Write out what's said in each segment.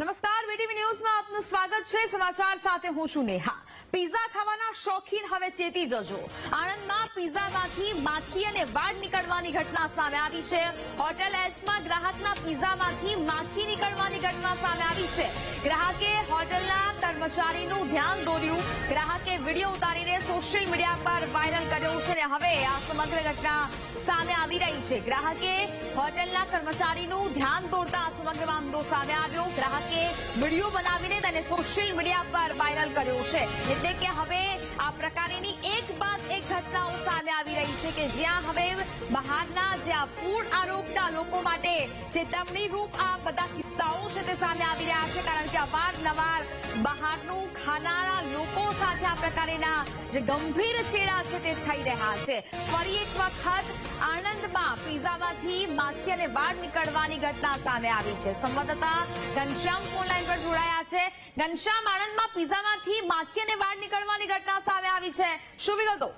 નમસ્કાર, વીટીવી ન્યૂઝમાં આપનું સ્વાગત છે। સમાચાર સાથે હું છું નેહા। પીઝા ખાવાના શોખીન હવે ચેતી જજો। આણંદમાં પીઝામાંથી માખી અને વાડ નીકળવાની ઘટના સામે આવી છે। હોટેલ એચમાં ગ્રાહકના પીઝામાંથી માખી નીકળવાની ઘટના સામે આવી છે। ગ્રાહકે હોટેલના કર્મચારીનું ધ્યાન દોર્યું। ગ્રાહકે વિડીયો ઉતારીને સોશિયલ મીડિયા પર વાયરલ કર્યો છે અને હવે આ સમગ્ર ઘટના સામે આવી રહી છે। ગ્રાહકે હોટેલના કર્મચારીનું ધ્યાન દોરતા આ સમગ્ર મામલો સામે આવ્યો। ગ્રાહકે વિડીયો બનાવીને તેને સોશિયલ મીડિયા પર વાયરલ કર્યો છે। એટલે કે હવે આ પ્રકારની એક બાદ એક ઘટનાઓ સામે આવી રહી છે કે જ્યાં હવે બહારના જે આ ફૂડ આરોપતા લોકો માટે ચેતવણી રૂપ આ બધા કિસ્સાઓ છે તે સામે આવી રહ્યા છે। કારણ કે અવારનવાર બહારનું ખાનારા લોકો સાથે આ પ્રકારના જે ગંભીર ચેડા છે તે થઈ રહ્યા છે। ફરી એક વખત આણંદમાં પીઝામાંથી માખી અને વાડ નીકળવાની ઘટના સામે આવી છે। સંવાદદાતા ઘનશ્યામ ફોન લાઈન પર જોડાયા છે। ઘનશ્યામ, આણંદમાં પીઝામાંથી માખી અને વાડ નીકળવાની ઘટના સામે આવી છે, શું વિગતો?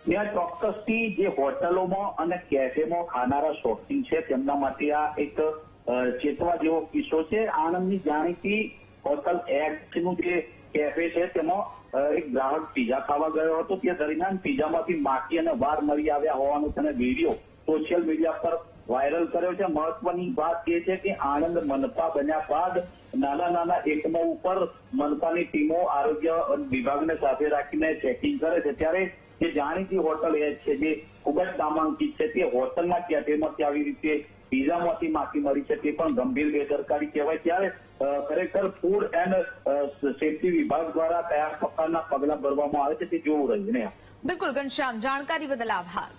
ત્યાં ચોક્કસથી જે હોટલોમાં અને કેફેમાં ખાનારા શોખીન છે તેમના માટે આ એક ચેતવા જેવો કિસ્સો છે। આણંદની જાણીતી હોટલ એક્સનું જે કેફે છે તેમાં એક ગ્રાહક પીઝા ખાવા ગયો હતો। તે દરમિયાન પીઝામાંથી માખી અને વાડ મળી આવ્યા હોવાનો તેને વિડીયો સોશિયલ મીડિયા પર વાયરલ કર્યો છે। મહત્વની વાત એ છે કે આણંદ મનપા બન્યા બાદ નાના નાના એકમો ઉપર મનપાની ટીમો આરોગ્ય વિભાગને સાથે રાખીને ચેકિંગ કરે છે। ત્યારે જે જાણીતી હોટલ એ છે જે ખૂબ જ નામાંકિત છે તે હોટલના કેફેમાંથી આવી રીતે પીઝામાંથી માખી મળી છે તે પણ ગંભીર બેદરકારી કહેવાય। ત્યારે ખરેખર ફૂડ એન્ડ સેફ્ટી વિભાગ દ્વારા કયા પ્રકારના પગલાં ભરવામાં આવે છે તે જોવું રહ્યું ને। બિલકુલ ઘનશ્યામ, જાણકારી બદલ આભાર।